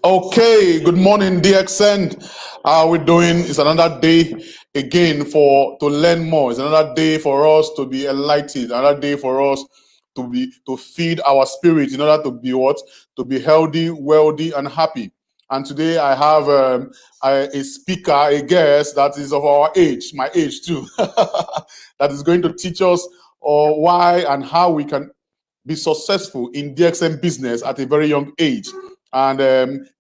Okay, good morning, DXN. How are we doing? It's another day again to learn more. It's another day for us to be enlightened. Another day for us to feed our spirit in order to be what? To be healthy, wealthy, and happy. And today I have a speaker, a guest that is of our age, my age too, that is going to teach us why and how we can be successful in DXN business at a very young age. And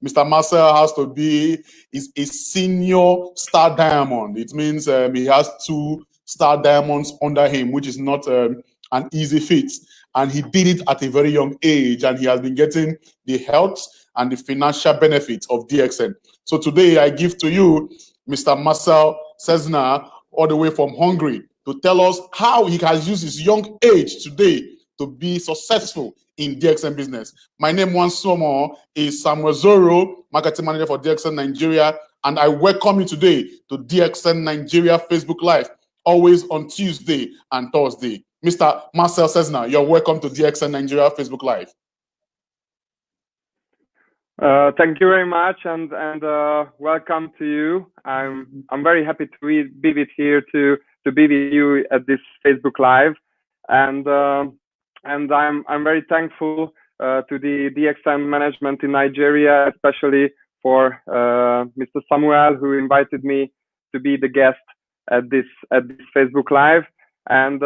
Mr. Marcell has to be is a senior star diamond. It means he has 2 star diamonds under him, which is not an easy feat. And he did it at a very young age, and he has been getting the health and the financial benefits of DXN. So today I give to you Mr. Marcell Czérna, all the way from Hungary, to tell us how he has used his young age today to be successful in DXN business. My name once more is Samuel Zoro, marketing manager for DXN Nigeria, and I welcome you today to DXN Nigeria Facebook Live, always on Tuesday and Thursday. Mr. Marcell Czérna, you're welcome to DXN Nigeria Facebook Live. Thank you very much, and welcome to you. I'm very happy to be with here to be with you at this Facebook Live, and I'm very thankful to the DXN management in Nigeria, especially for Mr. Samuel, who invited me to be the guest at this Facebook Live. And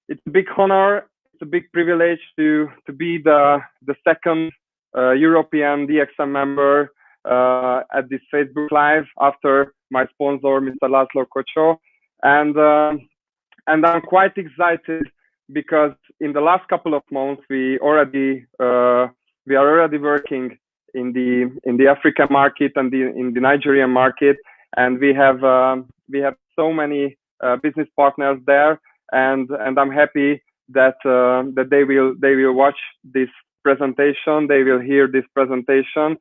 it's a big honor, it's a big privilege to be the second European DXN member at this Facebook Live after my sponsor, Mr. László Kocsó. And I'm quite excited because in the last couple of months we are already working in the African market and in the Nigerian market, and we have so many business partners there, and I'm happy that they will watch this presentation, they will hear this presentation.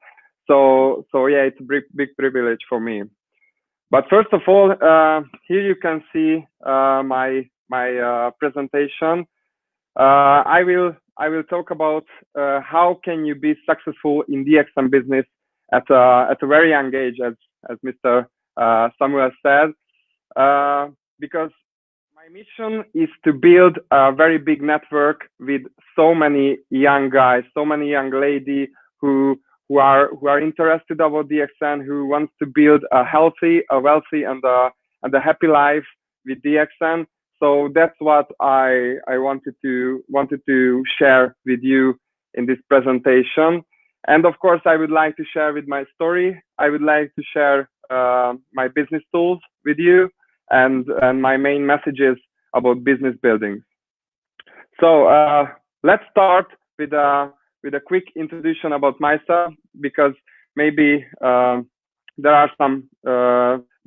So yeah, it's a big privilege for me. But first of all, here you can see my presentation. I will talk about how can you be successful in DXN business at a very young age, as Mr. Samuel said, because my mission is to build a very big network with so many young guys, so many young ladies who are interested about DXN, who wants to build a healthy, a wealthy, and a happy life with DXN. So that's what I wanted to share with you in this presentation. And of course, I would like to share with my story. I would like to share my business tools with you and my main messages about business building. So let's start with a quick introduction about myself, because maybe there are some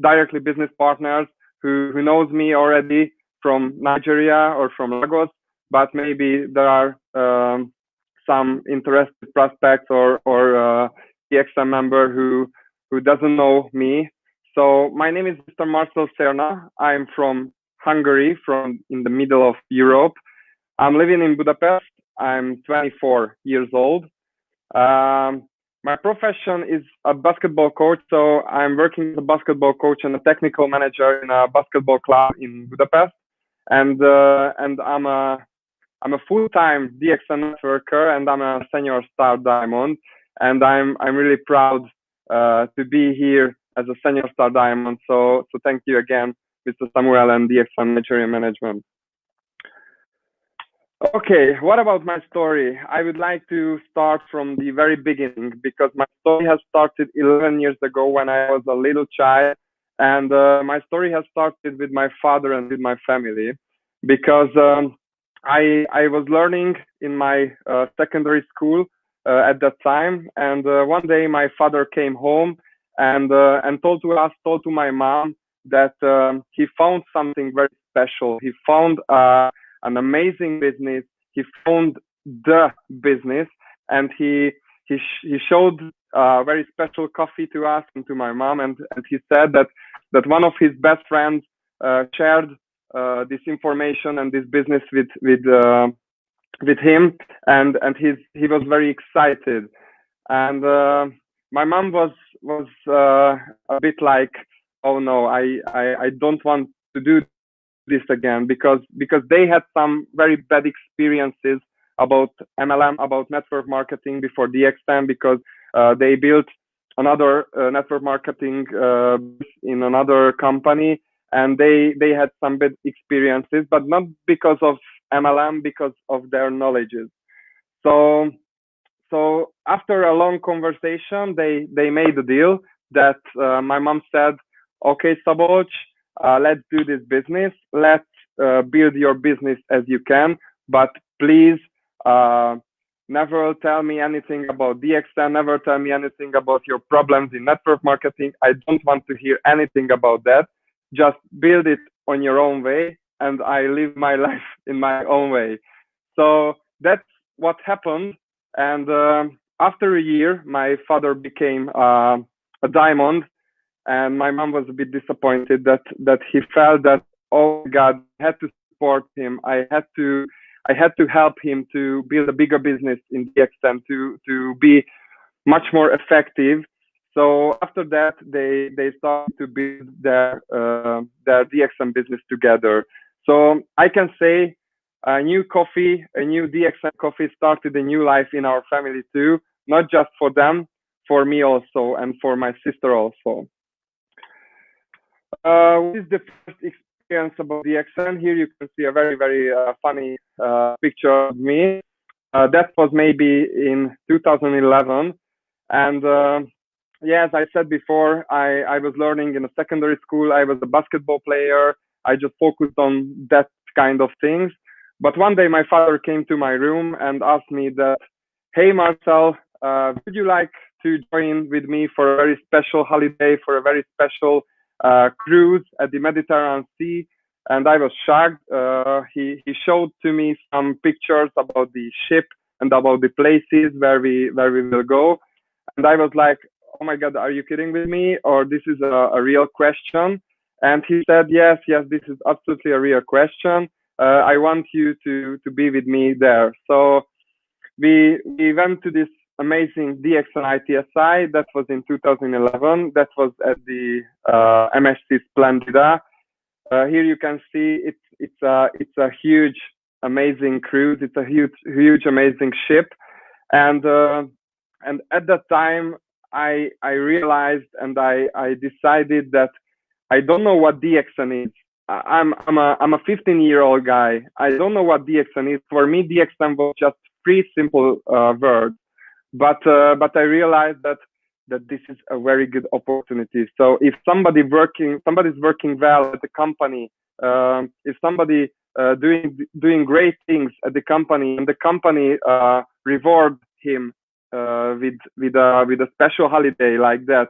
directly business partners who knows me already from Nigeria or from Lagos, but maybe there are some interested prospects or DXN member who doesn't know me. So my name is Mr. Marcell Czérna. I'm from Hungary, from in the middle of Europe. I'm living in Budapest. I'm 24 years old. My profession is a basketball coach, so I'm working as a basketball coach and a technical manager in a basketball club in Budapest. And I'm a full-time DXN networker, and I'm a senior star diamond. And I'm really proud to be here as a senior star diamond. So thank you again, Mr. Samuel and DXN Nigerian management. Okay, what about my story? I would like to start from the very beginning, because my story has started 11 years ago when I was a little child. And my story has started with my father and with my family, because I was learning in my secondary school at that time. And one day my father came home and told to my mom that he found something very special. He found an amazing business. He found the business, and he showed very special coffee to us and to my mom, and he said that one of his best friends shared this information and this business with him, and he was very excited. and my mom was a bit like, oh no, I don't want to do this again, because they had some very bad experiences about MLM, about network marketing before DXN, because they built another network marketing in another company, and they had some bad experiences, but not because of MLM, because of their knowledges. So after a long conversation, they made a deal that my mom said, okay, Szabolcs, let's do this business. Let's build your business as you can, but please never tell me anything about DXN, never tell me anything about your problems in network marketing. I don't want to hear anything about that. Just build it on your own way, and I live my life in my own way. So that's what happened. And after a year, my father became a diamond, and my mom was a bit disappointed that he felt that, oh God, I had to support him. I had to help him to build a bigger business in DXN, to be much more effective. So after that, they started to build their DXN business together. So I can say a new DXN coffee started a new life in our family too, not just for them, for me also, and for my sister also. What is the first experience about DXN? Here you can see a very, very funny picture of me. That was maybe in 2011. And yeah, as I said before, I was learning in a secondary school. I was a basketball player. I just focused on that kind of things. But one day my father came to my room and asked me that, hey, Marcell, would you like to join with me for a very special holiday, for a very special cruise at the Mediterranean Sea? And I was shocked. He showed to me some pictures about the ship and about the places where we will go. And I was like, oh my God, are you kidding with me? Or this is a real question? And he said, yes, this is absolutely a real question. I want you to be with me there. So we went to this amazing DXN ITSI. That was in 2011. That was at the MSC Splendida. Here you can see it's a huge, amazing cruise. It's a huge, amazing ship. And at that time, I realized and I decided that I don't know what DXN is. I'm a 15-year-old guy. I don't know what DXN is. For me, DXN was just three simple words. But I realized that this is a very good opportunity. So if somebody's working well at the company, if somebody doing great things at the company, and the company reward him with a special holiday like that,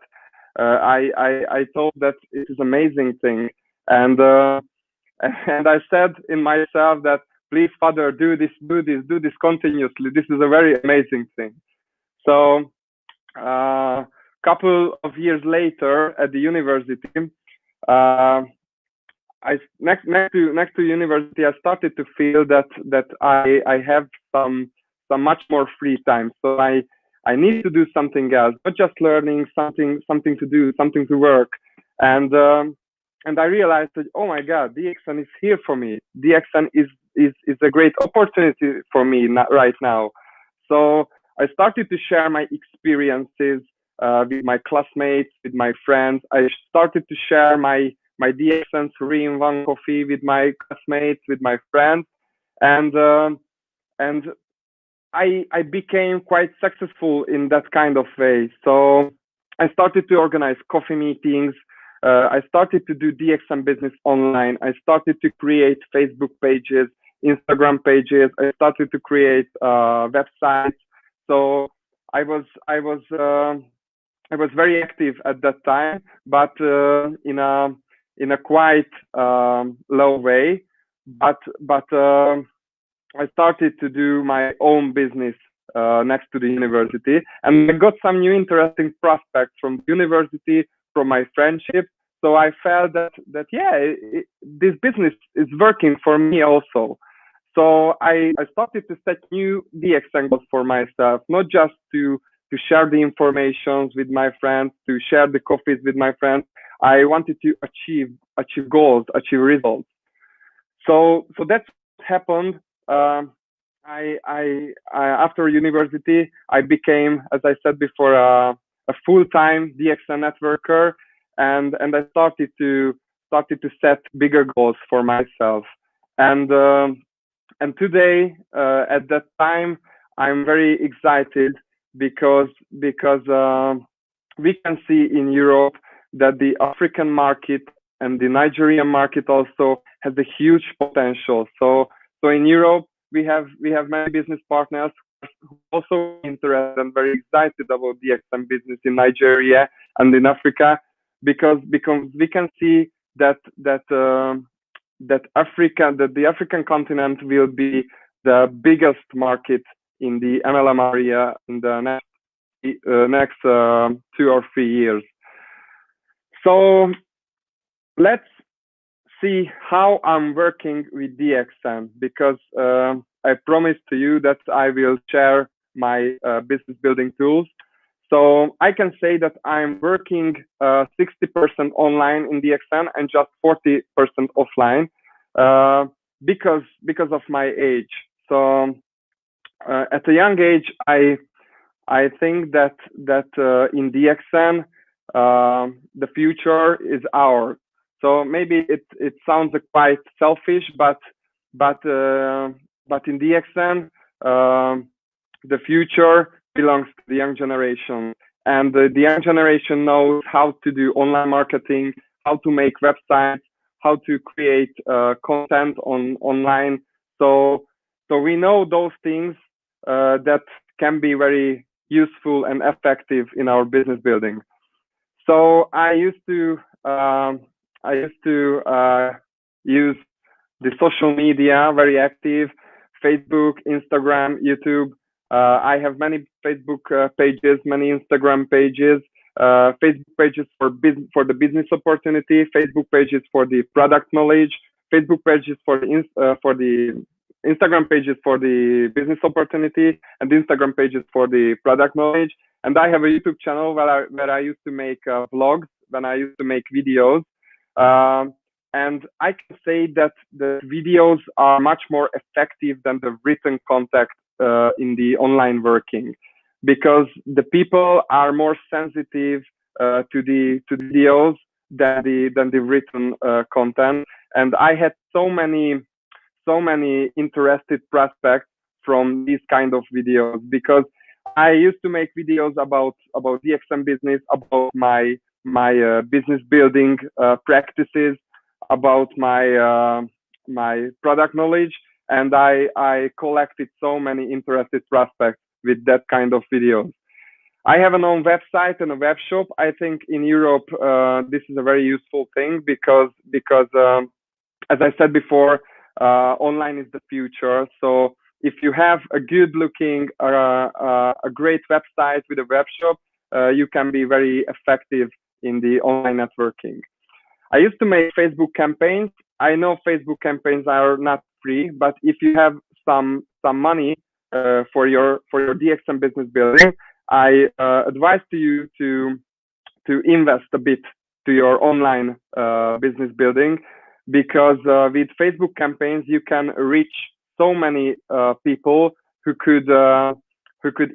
I thought that it is amazing thing, and I said in myself that, please, Father, do this continuously. This is a very amazing thing. So couple of years later at the university, next to university, I started to feel that I have some much more free time. So I need to do something else, not just learning, something to do, something to work. And I realized that, oh my God, DXN is here for me. DXN is a great opportunity for me right now. So I started to share my experiences with my classmates, with my friends. I started to share my DXN 3-in-1 coffee with my classmates, with my friends, and I became quite successful in that kind of way. So I started to organize coffee meetings. I started to do DXN business online. I started to create Facebook pages, Instagram pages. I started to create websites. So I was very active at that time, but in a quite low way. But I started to do my own business next to the university, and I got some new interesting prospects from the university, from my friendship. So I felt that this business is working for me also. So I started to set new DXN goals for myself, not just to share the informations with my friends, to share the coffees with my friends. I wanted to achieve goals, achieve results. So that's what happened. After university, I became, as I said before, a full-time DXN networker, and I started to set bigger goals for myself. And today, at that time, I'm very excited because we can see in Europe that the African market and the Nigerian market also has a huge potential. So in Europe, we have many business partners who are also interested and very excited about DXN business in Nigeria and in Africa, because we can see that the African continent will be the biggest market in the MLM area in the next 2 or 3 years. So let's see how I'm working with DXN, because I promised to you that I will share my business building tools. So I can say that I'm working 60% online in DXN and just 40% offline, because of my age. So at a young age, I think that in DXN the future is ours. So maybe it sounds quite selfish, but in DXN the future belongs to the young generation, and the young generation knows how to do online marketing, how to make websites, how to create content online. So we know those things that can be very useful and effective in our business building. So I used to use the social media, very active, Facebook, Instagram, YouTube. I have many Facebook pages, many Instagram pages, Facebook pages for the business opportunity, Facebook pages for the product knowledge, Facebook pages for the Instagram pages for the business opportunity, and Instagram pages for the product knowledge. And I have a YouTube channel where I used to make vlogs, when I used to make videos. And I can say that the videos are much more effective than the written content in the online working, because the people are more sensitive to the videos than the written content. And I had so many interested prospects from these kind of videos, because I used to make videos about DXN business, about my business building practices, about my product knowledge, and I collected so many interested prospects with that kind of videos. I have an own website and a web shop. I think in Europe this is a very useful thing, because as I said before, online is the future. So if you have a good looking, a great website with a web shop, you can be very effective in the online networking. I used to make Facebook campaigns. I know Facebook campaigns are not free, but if you have some money for your DXN business building, I advise to you to invest a bit to your online business building, because with Facebook campaigns you can reach so many people who could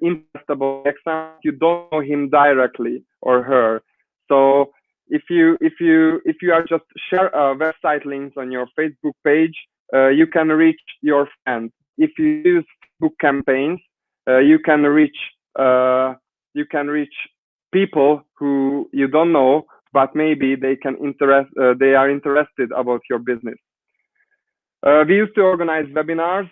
invest about DXN. You don't know him directly or her. So if you are just share website links on your Facebook page, you can reach your friends. If you use Facebook campaigns, you can reach people who you don't know, but maybe they are interested about your business. We used to organize webinars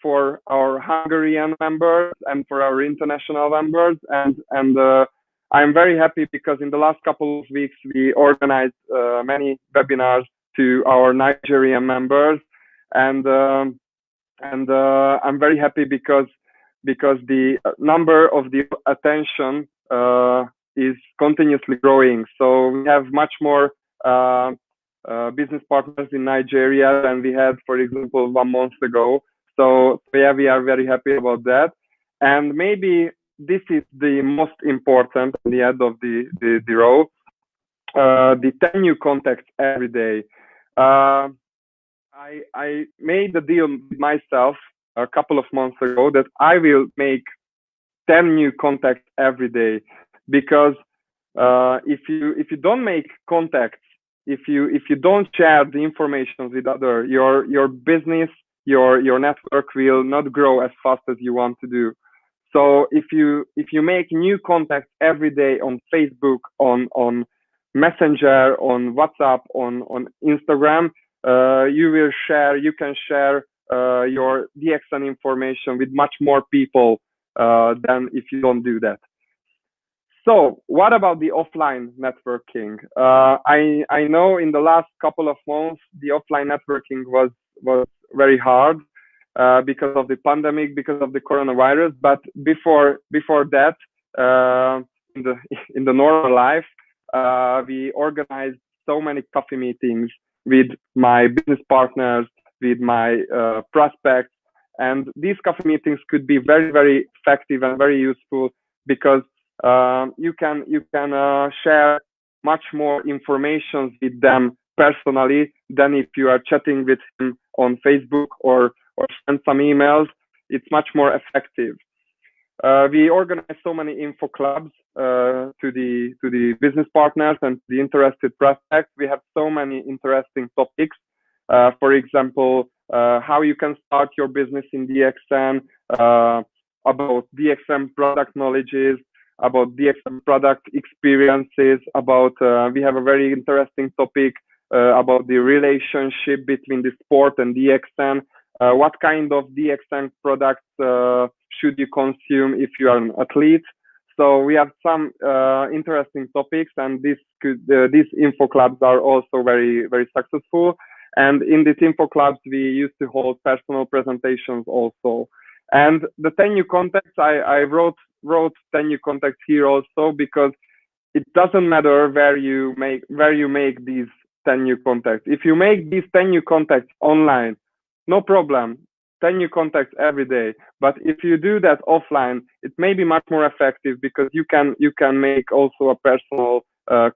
for our Hungarian members and for our international members, and I'm very happy because in the last couple of weeks we organized many webinars to our Nigerian members, and I'm very happy because the number of the attention is continuously growing. So we have much more business partners in Nigeria than we had, for example, 1 month ago. So yeah, we are very happy about that. And maybe this is the most important at the end of the row. The 10 new contacts every day. I made a deal with myself a couple of months ago that I will make 10 new contacts every day, because if you don't make contacts, if you don't share the information with others, your business, your network will not grow as fast as you want to do. So if you make new contacts every day on Facebook, on Messenger, on WhatsApp, on Instagram, you can share your DXN information with much more people than if you don't do that. So what about the offline networking? I know in the last couple of months the offline networking was very hard because of the pandemic, because of the coronavirus. But before that, in the normal life, we organized so many coffee meetings with my business partners, with my prospects, and these coffee meetings could be very, very effective and very useful, because you can share much more information with them personally than if you are chatting with him on Facebook or send some emails. It's much more effective. We organize so many info clubs to the business partners and the interested prospects. We have so many interesting topics. For example, how you can start your business in DXN, about DXN product knowledges, about DXN product experiences, about we have a very interesting topic about the relationship between the sport and DXN. What kind of DXN products should you consume if you are an athlete? So we have some interesting topics, and these info clubs are also very, very successful. And in these info clubs, we used to hold personal presentations also. And the 10 new contacts, I wrote 10 new contacts here also, because it doesn't matter where you make these 10 new contacts. If you make these 10 new contacts online, no problem, 10 new contacts every day. But if you do that offline, it may be much more effective, because you can make also a personal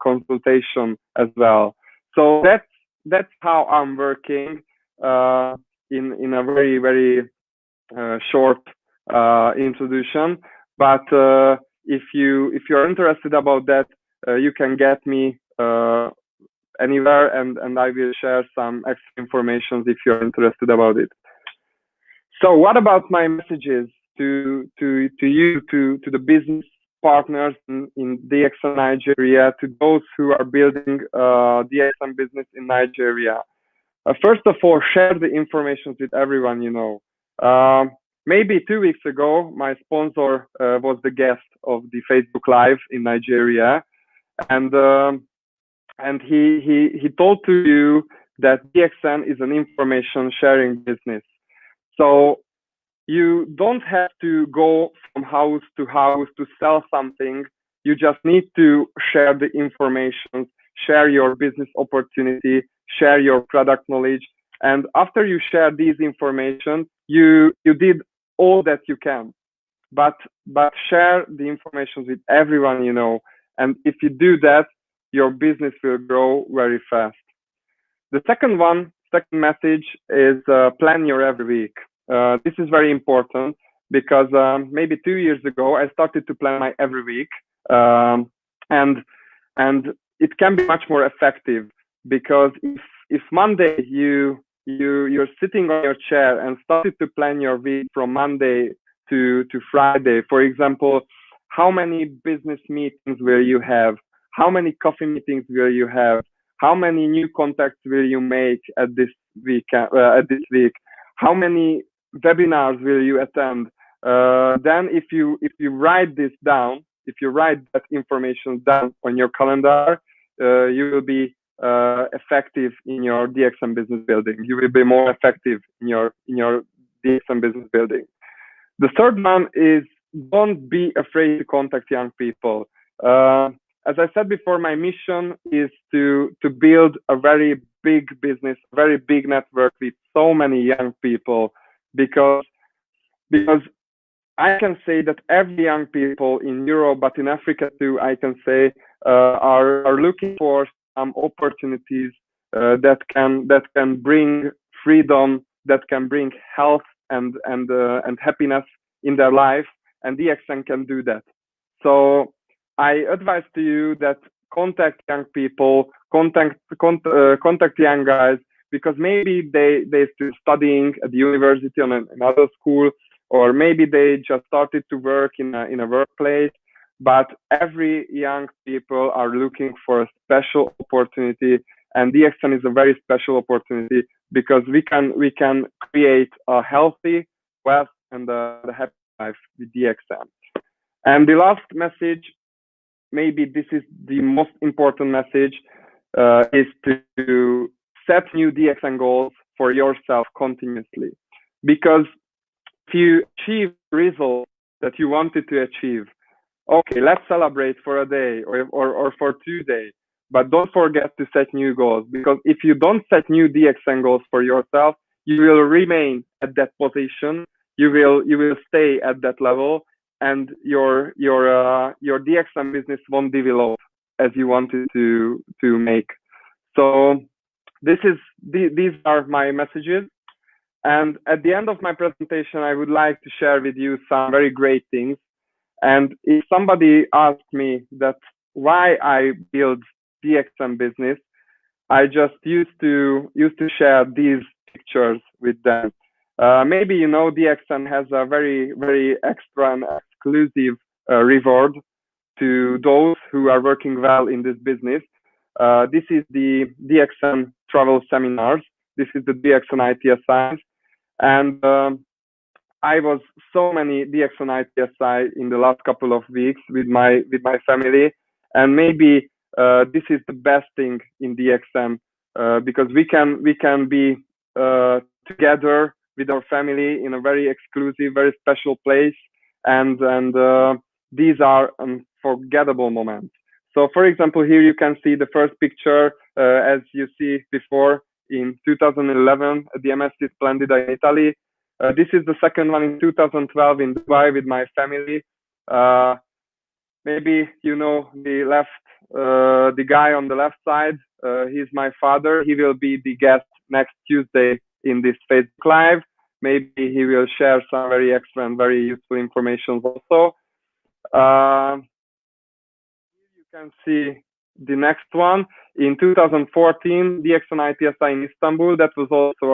consultation as well. So that's how I'm working in a very, very short introduction. But if you're interested about that, you can get me anywhere, and I will share some extra information if you're interested about it. So what about my messages to you, to the business partners in DXN Nigeria, to those who are building DXN business in Nigeria? First of all, share the information with everyone you know. Maybe 2 weeks ago, my sponsor was the guest of the Facebook Live in Nigeria, and he told to you that DXN is an information sharing business. So you don't have to go from house to house to sell something. You just need to share the information, share your business opportunity, share your product knowledge. And after you share these information, you did all that you can. But share the information with everyone you know. And if you do that, your business will grow very fast. The second message is plan your every week. This is very important, because maybe 2 years ago I started to plan my every week, and it can be much more effective, because if Monday you're sitting on your chair and started to plan your week from Monday to Friday, for example, how many business meetings will you have? How many coffee meetings will you have? How many new contacts will you make at this week? How many webinars will you attend? Then if you write this down, if you write that information down on your calendar, you will be effective in your DXN business building. You will be more effective in your DXN business building. The third one is, don't be afraid to contact young people. As I said before, my mission is to build a very big business, a very big network with so many young people, because I can say that every young people in Europe, but in Africa too, I can say, are looking for some opportunities that can bring freedom, that can bring health and happiness in their life, and DXN can do that. So I advise to you that contact young people, contact young guys, because maybe they're still studying at the university or another school, or maybe they just started to work in a workplace. But every young people are looking for a special opportunity, and DXN is a very special opportunity because we can create a healthy, wealth, and a happy life with DXN. And the last message, maybe this is the most important message, is to set new DXN goals for yourself continuously. Because if you achieve results that you wanted to achieve, okay, let's celebrate for a day or for 2 days, but don't forget to set new goals, because if you don't set new DXN goals for yourself, you will remain at that position, you will stay at that level, and your DXN business won't develop as you wanted to make. So these are my messages. And at the end of my presentation, I would like to share with you some very great things. And if somebody asked me that why I build DXN business, I just used to share these pictures with them. Maybe you know DXN has a very, very extra and exclusive reward to those who are working well in this business. This is the DXN travel seminars. This is the DXN ITSI. And I was so many DXN ITSI in the last couple of weeks with my family, and maybe this is the best thing in DXN because we can be together with our family in a very exclusive, very special place, and these are unforgettable moments. So, for example, here you can see the first picture, as you see before, in 2011 at the MSC Splendida in Italy. This is the second one in 2012 in Dubai with my family. Maybe you know the guy on the left side. He's my father. He will be the guest next Tuesday in this Facebook Live. Maybe he will share some very extra and very useful information also. You can see the next one. In 2014, DXN ITSI in Istanbul. That was also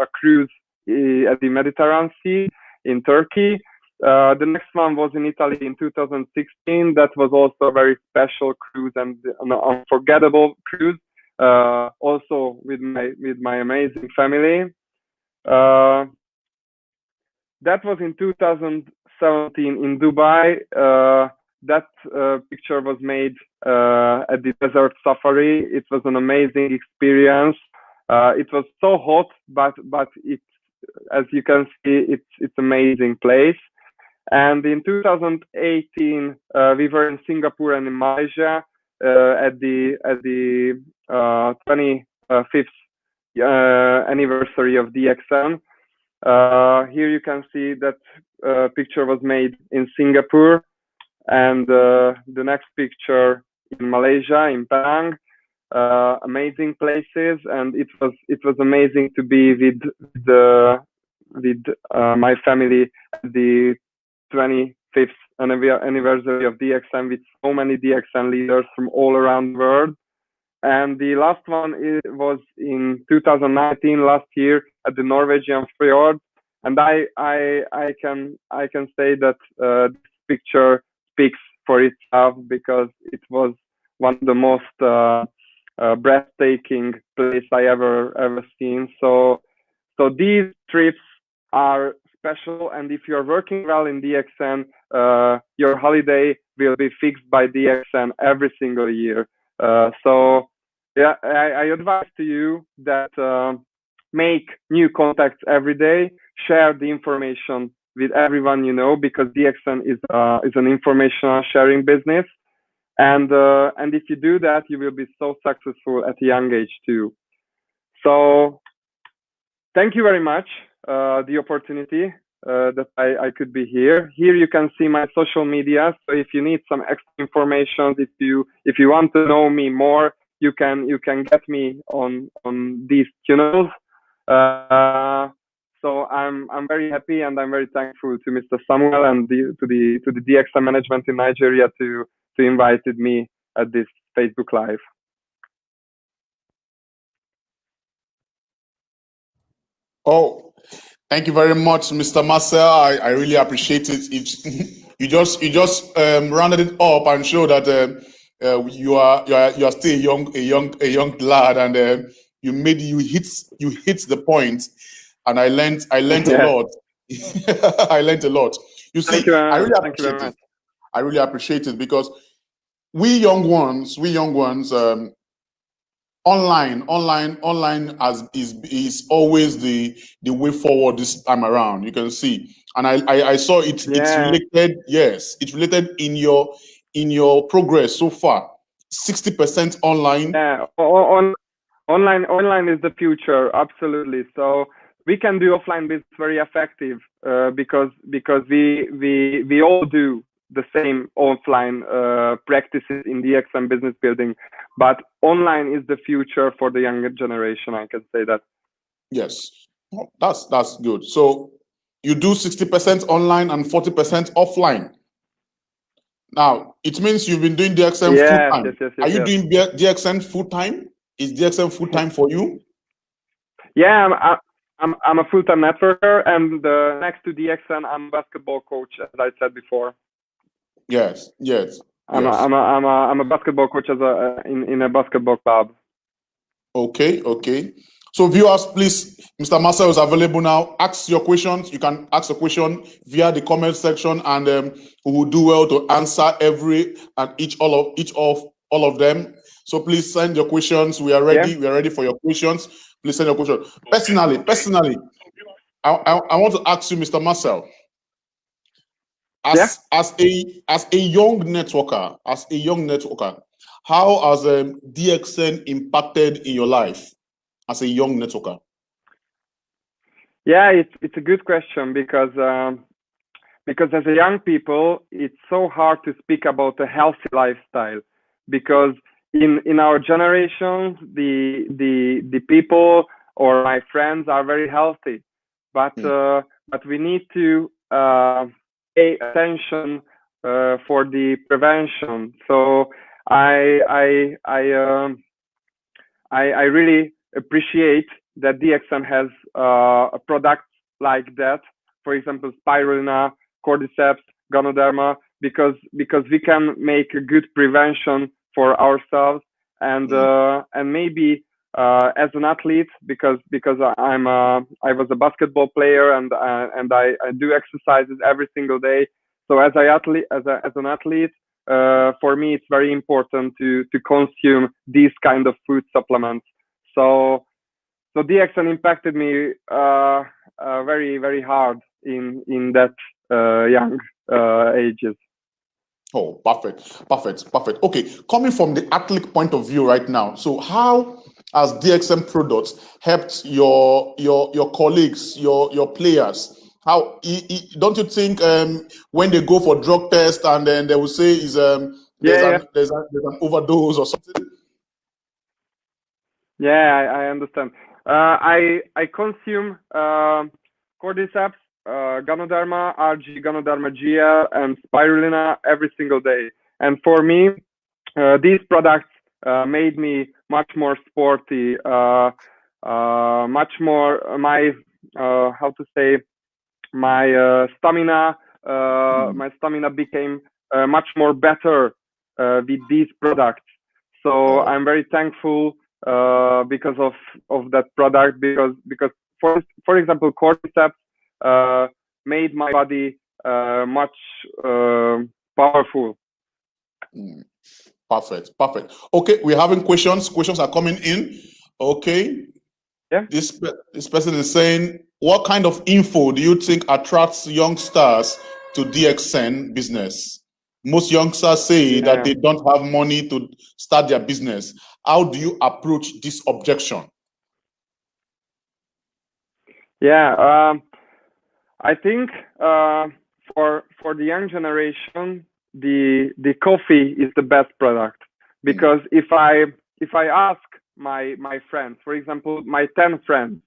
a cruise at the Mediterranean Sea in Turkey. The next one was in Italy in 2016. That was also a very special cruise and an unforgettable cruise. Also with my amazing family. That was in 2017 in Dubai. That picture was made at the desert safari. It was an amazing experience. It was so hot, but it's, as you can see, it's amazing place. And in 2018, we were in Singapore and in Malaysia at the 25th anniversary of DXN. Here you can see that picture was made in Singapore, and the next picture in Malaysia, in Penang. Amazing places, and it was amazing to be with my family at the 25th anniversary of DXN with so many DXN leaders from all around the world. And the last one was in 2019, last year, at the Norwegian fjord. And I can say that this picture speaks for itself, because it was one of the most breathtaking place I ever seen. So these trips are special, and if you're working well in DXN, your holiday will be fixed by DXN every single year. So yeah, I advise to you that make new contacts every day, share the information with everyone you know, because DXN is an informational sharing business. And if you do that, you will be so successful at a young age too. So thank you very much, the opportunity. that I could be here. Here you can see my social media. So if you need some extra information, if you want to know me more, you can get me on these channels. So I'm very happy, and I'm very thankful to Mr. Samuel and to the DXN management in Nigeria to invited me at this Facebook Live. Oh, thank you very much, Mr. Marcell. I really appreciate it. You just rounded it up and showed that you are still a young lad, and you hit the point, and I learned a lot. I learned a lot. You see, I really appreciate it. I really appreciate it because we young ones, online is always the way forward this time around. You can see, and I saw it. Yeah. It's related in your progress so far. 60% online. Yeah, online is the future, absolutely. So we can do offline business very effective because we all do the same offline practices in DXN business building, but online is the future for the younger generation. I can say that. Yes, that's good. So you do 60% online and 40% offline. Now it means you've been doing DXN full time. Yes, Are you doing DXN full time? Is DXN full time for you? Yeah, I'm a full-time networker, and next to DXN, I'm a basketball coach, as I said before. Yes. I'm a basketball coach in a basketball club. Okay. So viewers, please, Mr. Marcell is available now. Ask your questions. You can ask a question via the comment section, and we will do well to answer all of them. So please send your questions. We are ready. Yeah. We are ready for your questions. Please send your question. Personally, I want to ask you, Mr. Marcell, as a young networker, how has DXN impacted in your life as a young networker? Yeah, it's a good question because as a young people, it's so hard to speak about a healthy lifestyle, because in our generation, the people or my friends are very healthy, but we need to pay attention for the prevention. So I really appreciate that DXN has a product like that. For example, spirulina, cordyceps, ganoderma, because we can make a good prevention for ourselves, and maybe as an athlete, because I was a basketball player, and I do exercises every single day. So as an athlete, for me it's very important to consume these kind of food supplements. So DXN impacted me very, very hard in that young ages. Oh, perfect. Okay, coming from the athlete point of view right now, so how has DXN products helped your colleagues, your players? How don't you think when they go for drug test and then they will say there's an overdose or something? Yeah, I understand. I consume cordyceps, ganoderma, RG, ganoderma GL, and spirulina every single day. And for me, these products made me much more sporty, much more my stamina. My stamina became much more better with these products. So I'm very thankful because of that product, because for example, cordyceps made my body much powerful. Perfect. Okay, we're having questions. Questions are coming in. Okay. Yeah. This person is saying, what kind of info do you think attracts youngsters to DXN business? Most youngsters say that they don't have money to start their business. How do you approach this objection? Yeah, I think for the young generation, the coffee is the best product, because if I ask my friends, for example, my 10 friends,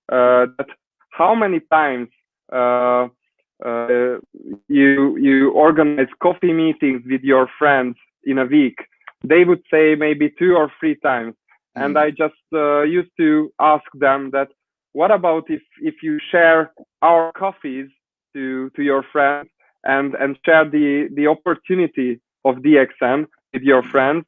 that how many times you organize coffee meetings with your friends in a week, they would say maybe 2 or 3 times. And I just used to ask them that, what about if you share our coffees to your friends, and share the opportunity of DXN with your friends,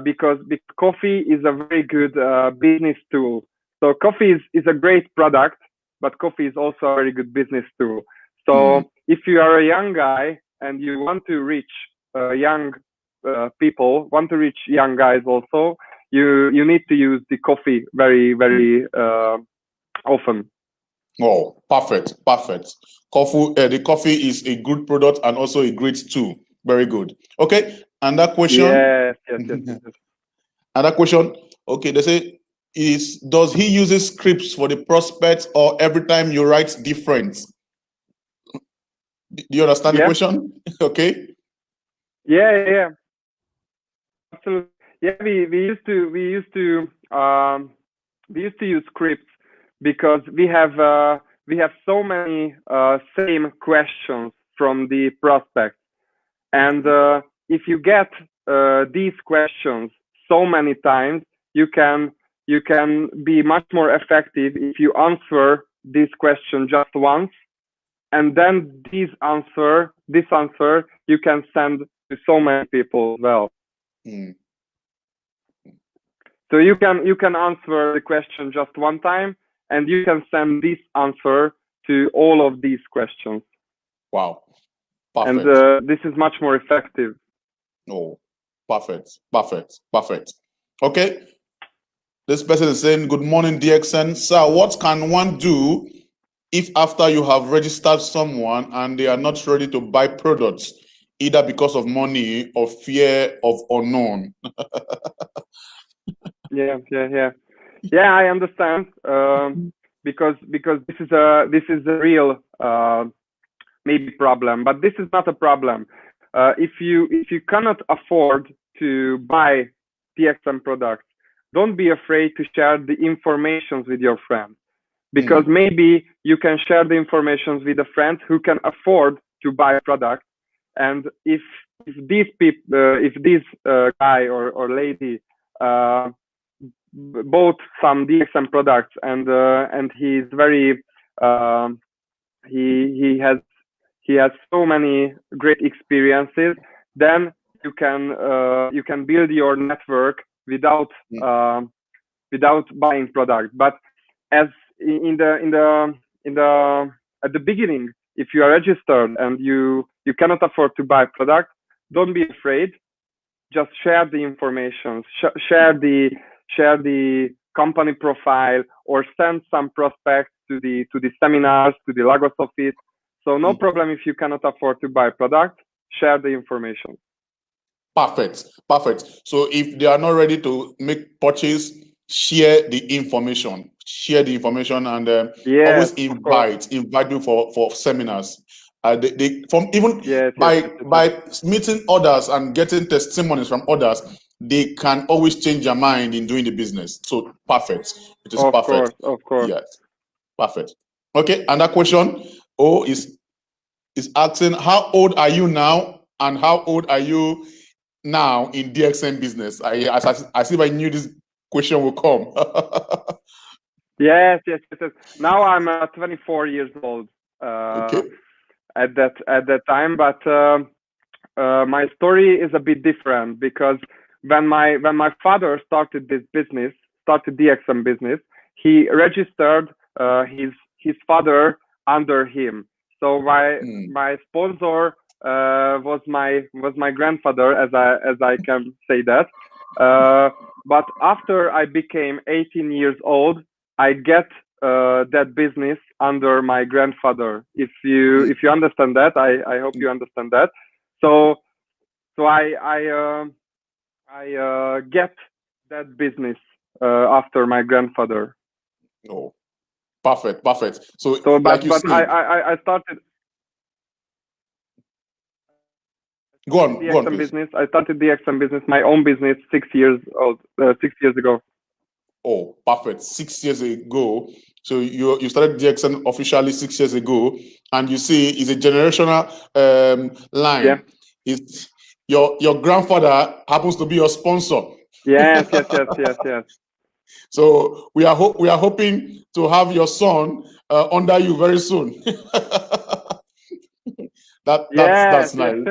because coffee is a very good business tool. So coffee is a great product, but coffee is also a very good business tool. So if you are a young guy and you want to reach young people, want to reach young guys also, you need to use the coffee very, very often. Oh, perfect. The coffee is a good product and also a great tool. Very good. Okay, and that question. Yes. Another question. Okay, they say, does he use scripts for the prospects, or every time you write different? Do you understand the question? Okay. Yeah. Absolutely. Yeah, we used to use scripts, because we have so many same questions from the prospects, and if you get these questions so many times, you can be much more effective if you answer this question just once, and then this answer you can send to so many people as well. So you can answer the question just one time, and you can send this answer to all of these questions. Wow. Perfect. And this is much more effective. Oh, perfect. Okay. This person is saying, good morning, DXN. Sir, what can one do if after you have registered someone and they are not ready to buy products, either because of money or fear of unknown? Yeah, I understand. Because this is a real maybe problem, but this is not a problem. If you cannot afford to buy DXN products, don't be afraid to share the information with your friends, because maybe you can share the information with a friend who can afford to buy products, and if these people, if this guy or lady bought some DXN products, and he's very he has so many great experiences, then you can build your network without buying products. But as in the at the beginning, if you are registered and you cannot afford to buy products, don't be afraid. Just share the information, share the company profile, or send some prospects to the seminars, to the Lagos office. So no problem if you cannot afford to buy product, share the information. Perfect. So if they are not ready to make purchase, share the information, and always invite you for seminars. By meeting others and getting testimonies from others, they can always change their mind in doing the business. So perfect. It is perfect. Of course. Yes. Perfect. Okay. And that question is asking, how old are you now, and how old are you now in DXN business? I see if I knew this question will come. Yes. Now I'm 24 years old. Okay. At that time, but my story is a bit different, because when my father started DXN business, he registered his father under him. So my sponsor was my grandfather, as I can say that. But after I became 18 years old, I get that business under my grandfather. If you understand that, I hope you understand that. So I get that business after my grandfather. Oh, Perfect. So but like you said, I started. Go on, DXN please. Business. I started DXN Business, my own business, 6 years old, 6 years ago. Oh, perfect. 6 years ago. So you started DXN officially 6 years ago, and you see it's a generational line. Yeah. It's your grandfather happens to be your sponsor. Yes. So we are hoping to have your son under you very soon. That's nice.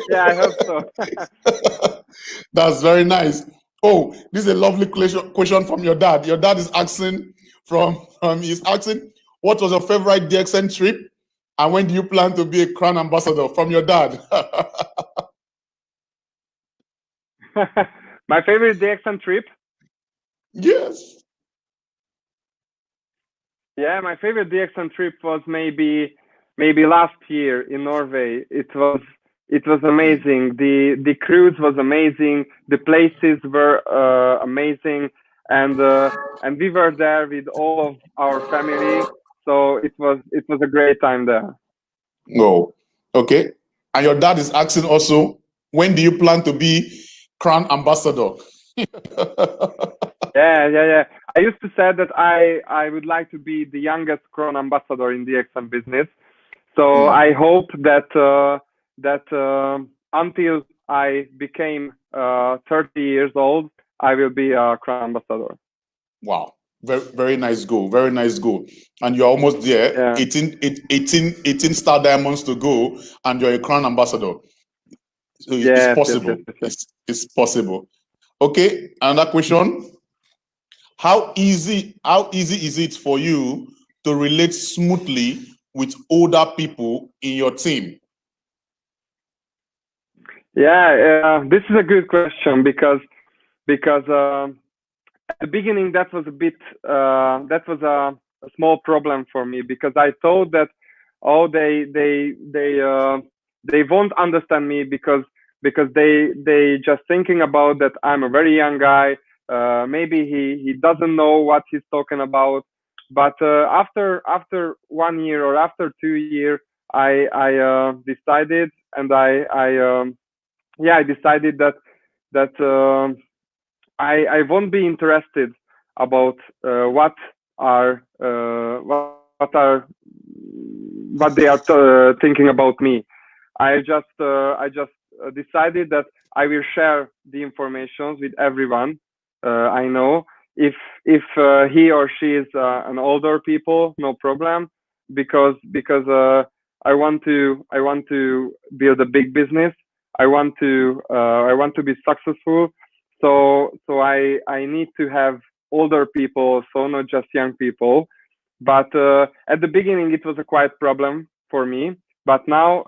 Yeah, I hope so. That's very nice. Oh, this is a lovely question from your dad. Your dad is asking he's asking, what was your favorite DXN trip, and when do you plan to be a crown ambassador? From your dad. My favorite DXN trip? Yes. Yeah, my favorite DXN trip was maybe last year in Norway. It was amazing. The cruise was amazing. The places were amazing, and we were there with all of our family. So it was a great time there. No. Okay. And your dad is asking also, when do you plan to be crown ambassador? Yeah. I used to say that I would like to be the youngest crown ambassador in DXN Business. So I hope that until I became 30 years old, I will be a crown ambassador. Wow. Very, very nice goal. Very nice goal. And you're almost there. Yeah. 18 star diamonds to go, and you're a crown ambassador. So it's possible. Yes. It's possible. Okay. Another question. How easy is it for you to relate smoothly with older people in your team? Yeah, this is a good question because at the beginning that was a small problem for me, because I thought that they won't understand me because they just thinking about that I'm a very young guy. Maybe he doesn't know what he's talking about. But after 1 year or after 2 years, I decided, and I decided that I won't be interested about what they are thinking about me. I just decided that I will share the information with everyone I know. If he or she is an older people, no problem, because I want to build a big business. I want to be successful. So I need to have older people, so not just young people. But at the beginning, it was a quite problem for me. But now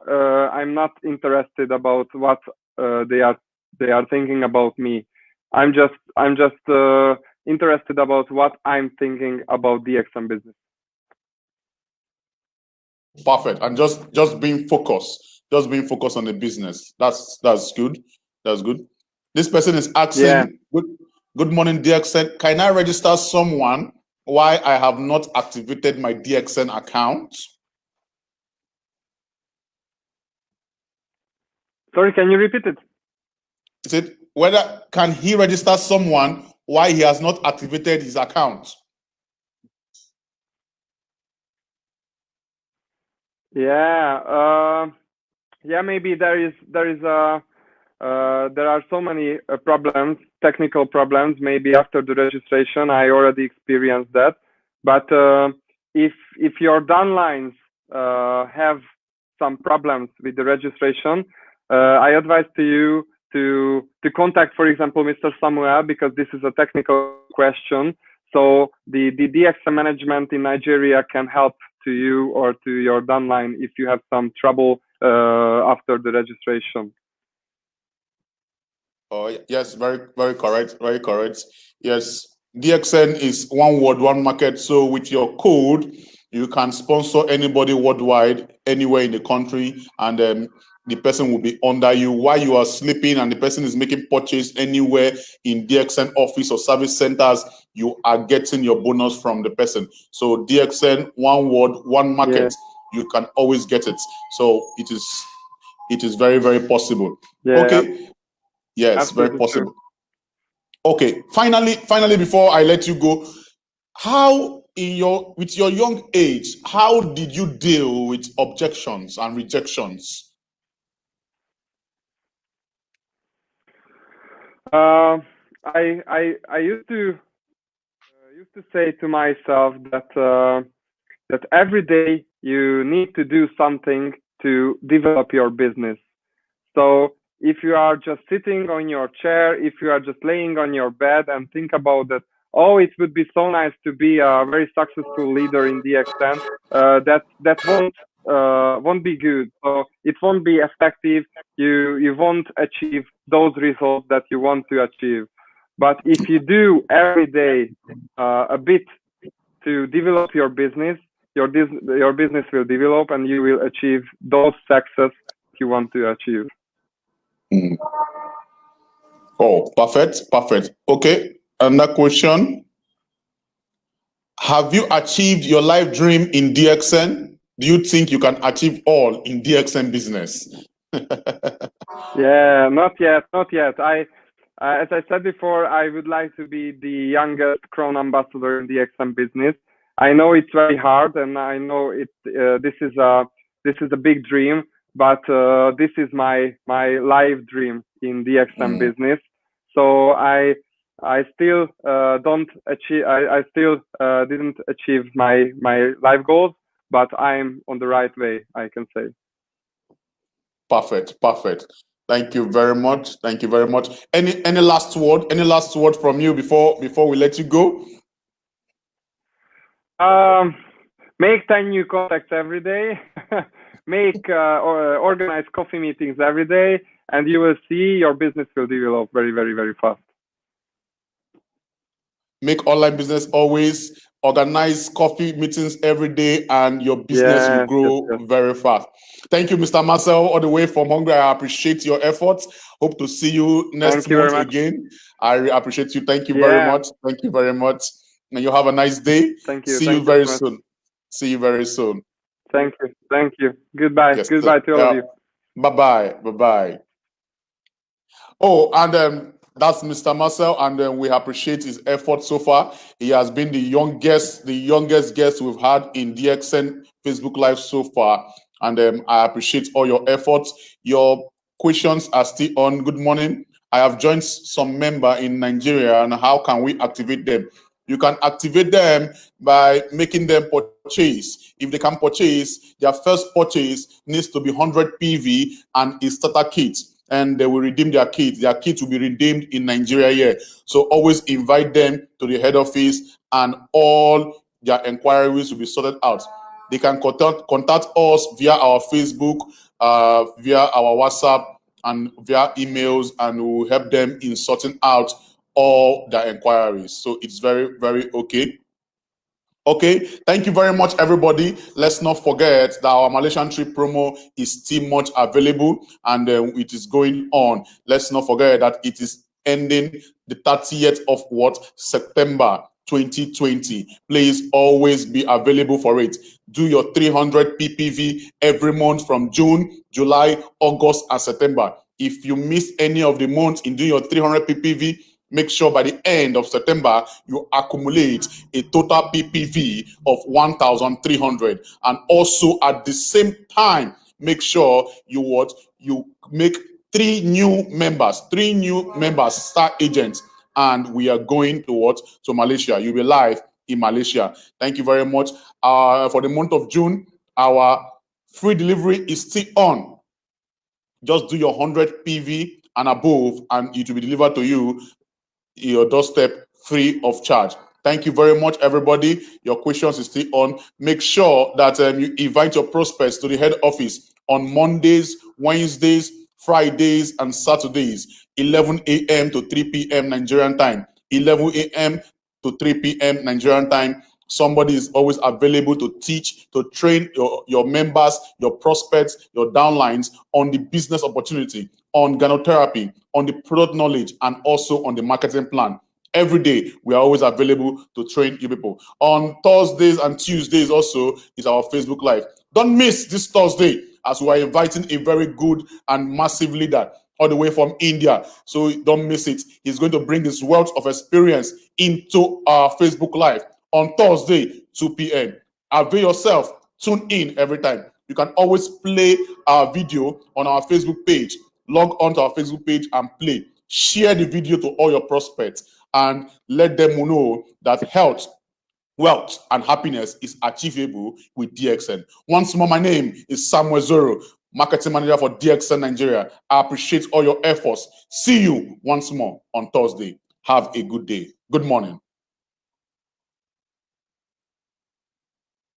I'm not interested about what they are thinking about me. I'm just interested about what I'm thinking about DXN Business. Perfect. And just being focused on the business. That's good. That's good. This person is asking, good morning, DXN. Can I register someone why I have not activated my DXN account? Sorry, can you repeat it? Is it whether can he register someone why he has not activated his account? Yeah, maybe there are so many problems, technical problems. Maybe after the registration, I already experienced that. But if your downlines have some problems with the registration, I advise to you to contact, for example, Mr. Samuel, because this is a technical question. So the DXN management in Nigeria can help to you or to your downline if you have some trouble after the registration. Oh yes, very, very correct, very correct. Yes, DXN is one word, one market. So with your code, you can sponsor anybody worldwide, anywhere in the country, and the person will be under you while you are sleeping, and the person is making purchase anywhere in DXN office or service centers. You are getting your bonus from the person. So DXN, one word, one market. Yeah. You can always get it. So it is very, very possible. Yeah. Okay. Yes, very possible. True. Okay. Finally, before I let you go, how with your young age, how did you deal with objections and rejections? I used to say to myself that that every day you need to do something to develop your business. So if you are just sitting on your chair, if you are just laying on your bed and think about that, oh, it would be so nice to be a very successful leader in DXN, that won't be good. So it won't be effective. You won't achieve those results that you want to achieve. But if you do every day a bit to develop your business, your business will develop and you will achieve those success you want to achieve. Mm. Oh, perfect. Okay, another question. Have you achieved your life dream in DXN? Do you think you can achieve all in DXN business? Yeah, not yet. As I said before, I would like to be the youngest Crown ambassador in DXN business. I know it's very hard, and I know this is a big dream, but this is my life dream in DXN business. So I still don't achieve. I still didn't achieve my life goals, but I'm on the right way, I can say. Perfect. Thank you very much. Any last word? Any last word from you before we let you go? Make 10 new contacts every day. Make or organize coffee meetings every day, and you will see your business will develop very, very, very fast. Make online business always. Organize coffee meetings every day, and your business will grow very fast. Thank you, Mr. Marcell, all the way from Hungary. I appreciate your efforts. Hope to see you next month again. I appreciate you. Thank you very much. Thank you very much. And you have a nice day. Thank you. See you very soon. See you very soon. Thank you. Goodbye. Yes, goodbye to all of you. Bye-bye. Oh, and that's Mr. Marcell, and we appreciate his effort so far. He has been the youngest guest we've had in DXN Facebook Live so far, and I appreciate all your efforts. Your questions are still on. Good morning. I have joined some member in Nigeria, and how can we activate them? You can activate them by making them purchase. If they can purchase, their first purchase needs to be 100 PV and a starter kit, and they will redeem their kit. Their kit will be redeemed in Nigeria here. So always invite them to the head office, and all their inquiries will be sorted out. They can contact us via our Facebook, via our WhatsApp, and via emails, and we will help them in sorting out all their inquiries. So it's very, very okay. Okay, thank you very much, everybody. Let's not forget that our Malaysian trip promo is still much available, and it is going on. Let's not forget that it is ending the 30th of September 2020. Please always be available for it. Do your 300 PPV every month from June, July, August, and September. If you miss any of the months in doing your 300 PPV, make sure by the end of September, you accumulate a total PPV of 1,300. And also at the same time, make sure you make 3 new members, star agents, and we are going to Malaysia. You'll be live in Malaysia. Thank you very much. For the month of June, our free delivery is still on. Just do your 100 PV and above, and it will be delivered to you your doorstep free of charge. Thank you very much, everybody. Your questions is still on. Make sure that you invite your prospects to the head office on Mondays, Wednesdays, Fridays, and Saturdays, 11 a.m. to 3 p.m. Nigerian time. 11 a.m. to 3 p.m. Nigerian time. Somebody is always available to teach, to train your members, your prospects, your downlines on the business opportunity, on gynotherapy, on the product knowledge, and also on the marketing plan. Every day, we are always available to train you people. On Thursdays and Tuesdays also is our Facebook Live. Don't miss this Thursday as we are inviting a very good and massive leader all the way from India. So don't miss it. He's going to bring his wealth of experience into our Facebook Live on Thursday, 2 p.m. Avail yourself. Tune in every time. You can always play our video on our Facebook page. Log on to our Facebook page and play. Share the video to all your prospects and let them know that health, wealth, and happiness is achievable with DXN. Once more, my name is Samuel Zoro, Marketing Manager for DXN Nigeria. I appreciate all your efforts. See you once more on Thursday. Have a good day. Good morning.